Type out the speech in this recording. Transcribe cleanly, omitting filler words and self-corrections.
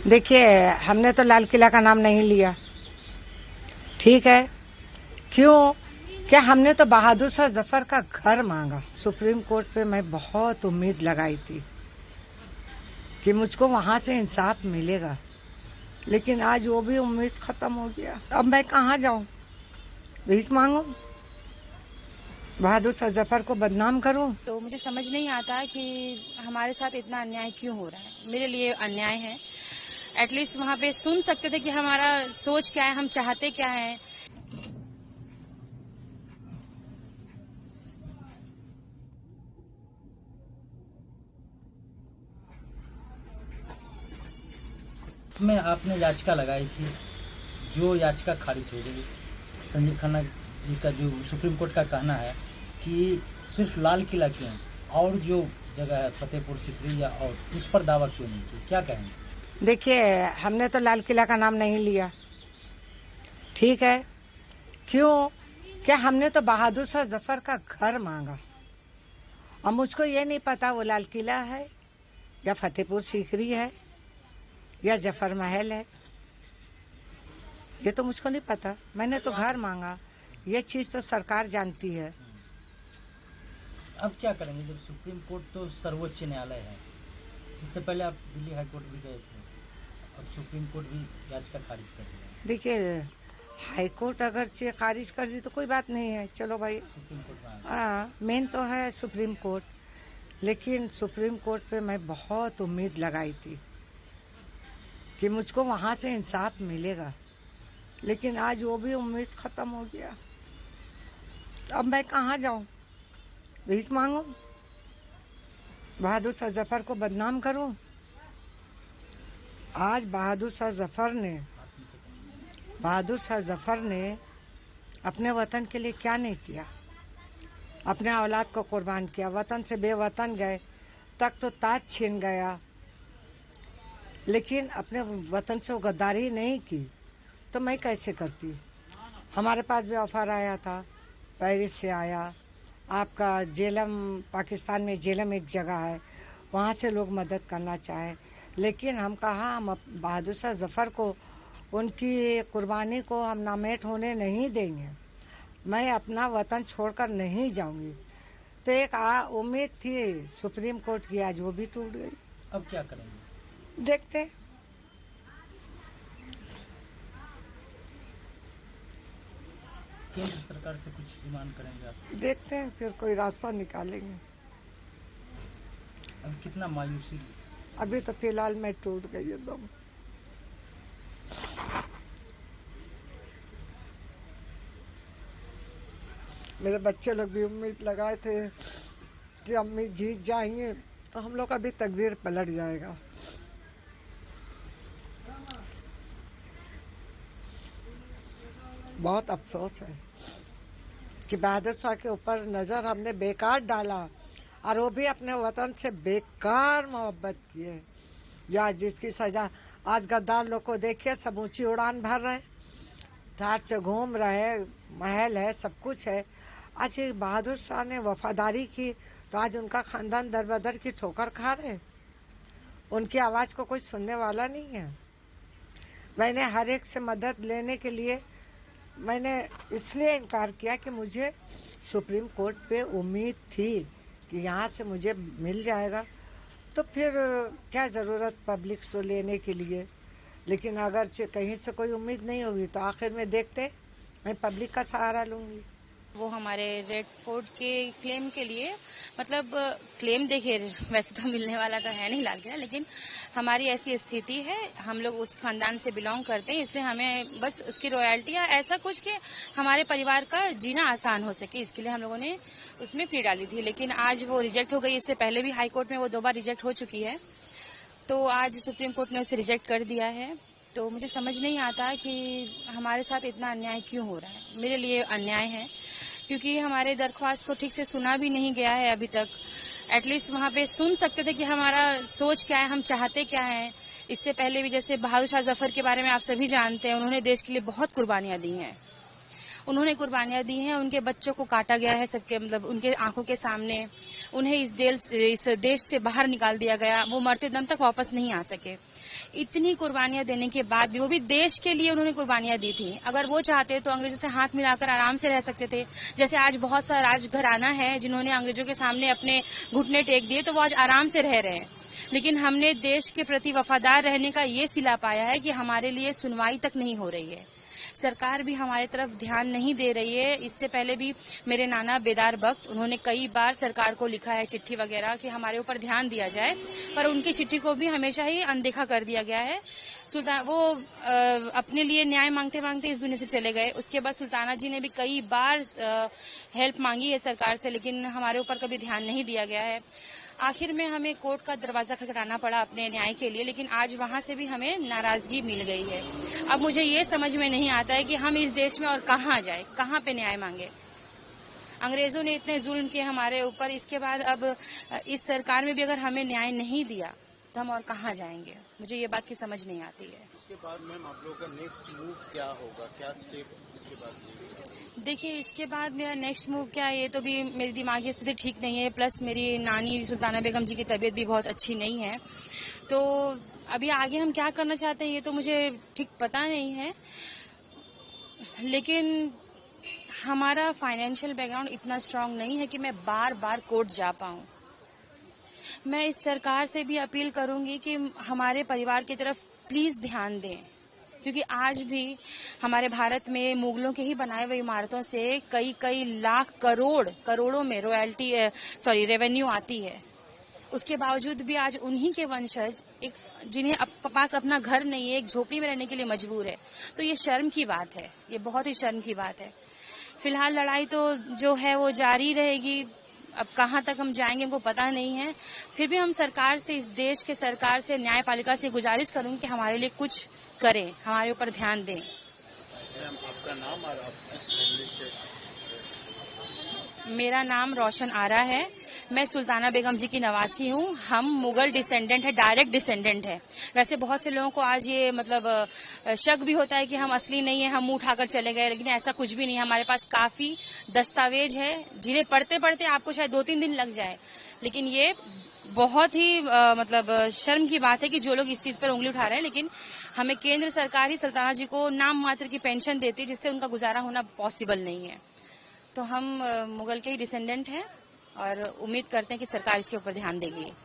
देखिए, हमने तो लाल किला का नाम नहीं लिया, ठीक है। क्यों? क्या हमने तो बहादुर शाह जफर का घर मांगा। सुप्रीम कोर्ट पे मैं बहुत उम्मीद लगाई थी कि मुझको वहां से इंसाफ मिलेगा, लेकिन आज वो भी उम्मीद खत्म हो गया। अब मैं कहाँ जाऊं? भीख मांगू? बहादुर शाह जफर को बदनाम करूं? तो मुझे समझ नहीं आता कि हमारे साथ इतना अन्याय क्यों हो रहा है। मेरे लिए अन्याय है। एटलीस्ट वहाँ पे सुन सकते थे कि हमारा सोच क्या है, हम चाहते क्या है। में आपने याचिका लगाई थी, जो याचिका खारिज हो गई। संजीव खन्ना जी का जो सुप्रीम कोर्ट का कहना है कि सिर्फ लाल किला क्यों और जो जगह है फतेहपुर सीकरी या और उस पर दावा क्यों नहीं किया, क्या कहेंगे? देखिए, हमने तो लाल किला का नाम नहीं लिया, ठीक है। क्यों? क्या हमने तो बहादुर शाह जफर का घर मांगा, और मुझको ये नहीं पता वो लाल किला है या फतेहपुर सीकरी है या जफर महल है। ये तो मुझको नहीं पता। मैंने तो घर मांगा, ये चीज तो सरकार जानती है। अब क्या करेंगे जब सुप्रीम कोर्ट तो सर्वोच्च न्यायालय है? इससे पहले आप दिल्ली हाई कोर्ट भी गए थे और सुप्रीम कोर्ट भी याचिका खारिज कर दिया। देखिए, हाई कोर्ट अगर खारिज कर दी तो कोई बात नहीं है, चलो भाई। सुप्रीम कोर्ट में हाँ, मेन तो है सुप्रीम कोर्ट, लेकिन सुप्रीम कोर्ट पे मैं बहुत उम्मीद लगाई थी कि मुझको वहां से इंसाफ मिलेगा, लेकिन आज वो भी उम्मीद खत्म हो गया। अब मैं कहाँ जाऊं? भीख मांगू? बहादुर शाह जफर को बदनाम करूं? आज बहादुर शाह जफर ने अपने वतन के लिए क्या नहीं किया। अपने औलाद को कुर्बान किया, वतन से बेवतन गए, तक तो ताज छीन गया, लेकिन अपने वतन से वो गद्दारी नहीं की तो मैं कैसे करती। हमारे पास भी ऑफर आया था, पेरिस से आया, आपका जेलम, पाकिस्तान में जेलम एक जगह है, वहाँ से लोग मदद करना चाहे, लेकिन हम कहा हम बहादुर शाह जफर को, उनकी कुर्बानी को हम नामेट होने नहीं देंगे। मैं अपना वतन छोड़कर नहीं जाऊंगी। तो एक उम्मीद थी सुप्रीम कोर्ट की, आज वो भी टूट गई। अब क्या करेंगे? देखते हैं। केंद्र सरकार से कुछ डिमांड करेंगे आप? देखते हैं, फिर कोई रास्ता निकालेंगे। अब कितना मायूसी? अभी तो फिलहाल मैं टूट गई एकदम। मेरे बच्चे लोग भी उम्मीद लगाए थे कि अम्मी जीत जाएंगे तो हम लोग का भी तकदीर पलट जाएगा। बहुत अफसोस है कि बहादुर शाह के ऊपर नजर हमने बेकार डाला, और वो भी अपने वतन से बेकार मोहब्बत किए। या जिसकी सजा आज गद्दार लोग को देखिए, सब ऊंची उड़ान भर रहे, ठाट से घूम रहे, महल है, सब कुछ है। आज ये बहादुर शाह ने वफादारी की तो आज उनका खानदान दर बदर की ठोकर खा रहे। उनकी आवाज को कोई सुनने वाला नहीं है। मैंने हर एक से मदद लेने के लिए मैंने इसलिए इनकार किया कि मुझे सुप्रीम कोर्ट पे उम्मीद थी कि यहाँ से मुझे मिल जाएगा, तो फिर क्या ज़रूरत पब्लिक से लेने के लिए। लेकिन अगर कहीं से कोई उम्मीद नहीं होगी तो आखिर में देखते मैं पब्लिक का सहारा लूंगी। वो हमारे रेड फोर्ट के क्लेम के लिए, मतलब क्लेम देखिए वैसे तो मिलने वाला तो है नहीं लाल किला, लेकिन हमारी ऐसी स्थिति है, हम लोग उस खानदान से बिलोंग करते हैं, इसलिए हमें बस उसकी रॉयल्टी या ऐसा कुछ कि हमारे परिवार का जीना आसान हो सके, इसके लिए हम लोगों ने उसमें प्ली डाली थी। लेकिन आज वो रिजेक्ट हो गई। इससे पहले भी हाई कोर्ट में वो 2 बार रिजेक्ट हो चुकी है, तो आज सुप्रीम कोर्ट ने उसे रिजेक्ट कर दिया है। तो मुझे समझ नहीं आता कि हमारे साथ इतना अन्याय क्यों हो रहा है। मेरे लिए अन्याय है, क्योंकि हमारे दरख्वास्त को ठीक से सुना भी नहीं गया है अभी तक। एटलीस्ट वहाँ पे सुन सकते थे कि हमारा सोच क्या है, हम चाहते क्या है। इससे पहले भी जैसे बहादुर शाह जफर के बारे में आप सभी जानते हैं, उन्होंने देश के लिए बहुत कुर्बानियां दी हैं। उनके बच्चों को काटा गया है सबके, मतलब उनके आंखों के सामने। उन्हें इस देश से बाहर निकाल दिया गया, वो मरते दम तक वापस नहीं आ सके। इतनी कुर्बानियां देने के बाद भी, वो भी देश के लिए उन्होंने कुर्बानियां दी थी। अगर वो चाहते तो अंग्रेजों से हाथ मिलाकर आराम से रह सकते थे। जैसे आज बहुत सा राजघराना है जिन्होंने अंग्रेजों के सामने अपने घुटने टेक दिए, तो वो आज आराम से रह रहे हैं। लेकिन हमने देश के प्रति वफादार रहने का ये सिला पाया है कि हमारे लिए सुनवाई तक नहीं हो रही है। सरकार भी हमारे तरफ ध्यान नहीं दे रही है। इससे पहले भी मेरे नाना बेदार बख्त, उन्होंने कई बार सरकार को लिखा है चिट्ठी वगैरह कि हमारे ऊपर ध्यान दिया जाए, पर उनकी चिट्ठी को भी हमेशा ही अनदेखा कर दिया गया है। वो अपने लिए न्याय मांगते मांगते इस दुनिया से चले गए। उसके बाद सुल्ताना जी ने भी कई बार हेल्प मांगी है सरकार से, लेकिन हमारे ऊपर कभी ध्यान नहीं दिया गया है। आखिर में हमें कोर्ट का दरवाजा खटखटाना पड़ा अपने न्याय के लिए, लेकिन आज वहां से भी हमें नाराजगी मिल गई है। अब मुझे ये समझ में नहीं आता है कि हम इस देश में और कहाँ जाए, कहाँ पे न्याय मांगे। अंग्रेजों ने इतने जुल्म किए हमारे ऊपर, इसके बाद अब इस सरकार में भी अगर हमें न्याय नहीं दिया तो हम और कहाँ जाएंगे। मुझे ये बात की समझ नहीं आती है। इसके बाद मैम आप लोगों का नेक्स्ट मूव क्या होगा, क्या स्टेप इसके बाद? देखिए, इसके बाद मेरा नेक्स्ट मूव क्या है, ये तो भी मेरी दिमागी स्थिति ठीक नहीं है, प्लस मेरी नानी सुल्ताना बेगम जी की तबीयत भी बहुत अच्छी नहीं है। तो अभी आगे हम क्या करना चाहते हैं ये तो मुझे ठीक पता नहीं है, लेकिन हमारा फाइनेंशियल बैकग्राउंड इतना स्ट्रांग नहीं है कि मैं बार बार कोर्ट जा पाऊं। मैं इस सरकार से भी अपील करूंगी कि हमारे परिवार की तरफ प्लीज ध्यान दें, क्योंकि आज भी हमारे भारत में मुगलों के ही बनाए हुए इमारतों से कई लाख करोड़ों में रेवेन्यू आती है। उसके बावजूद भी आज उन्हीं के वंशज जिन्हें पास अपना घर नहीं है, एक झोपड़ी में रहने के लिए मजबूर है। तो ये शर्म की बात है, ये बहुत ही शर्म की बात है। फिलहाल लड़ाई तो जो है वो जारी रहेगी, अब कहाँ तक हम जाएंगे हमको पता नहीं है। फिर भी हम सरकार से, इस देश के सरकार से, न्यायपालिका से गुजारिश करूंगी कि हमारे लिए कुछ करें, हमारे ऊपर ध्यान दें। आपका नाम और आप किस फैमिली से? मेरा नाम रोशन आरा है, मैं सुल्ताना बेगम जी की नवासी हूँ। हम मुगल डिसेंडेंट है, डायरेक्ट डिसेंडेंट है। वैसे बहुत से लोगों को आज ये शक भी होता है कि हम असली नहीं है, हम मुंह उठाकर चले गए, लेकिन ऐसा कुछ भी नहीं है। हमारे पास काफी दस्तावेज है जिन्हें पढ़ते पढ़ते आपको शायद 2-3 दिन लग जाए, लेकिन ये बहुत ही शर्म की बात है कि जो लोग इस चीज पर उंगली उठा रहे हैं। लेकिन हमें केंद्र सरकार ही सुल्ताना जी को नाम मात्र की पेंशन देती है, जिससे उनका गुजारा होना पॉसिबल नहीं है। तो हम मुगल के ही डिसेंडेंट हैं और उम्मीद करते हैं कि सरकार इसके ऊपर ध्यान देगी।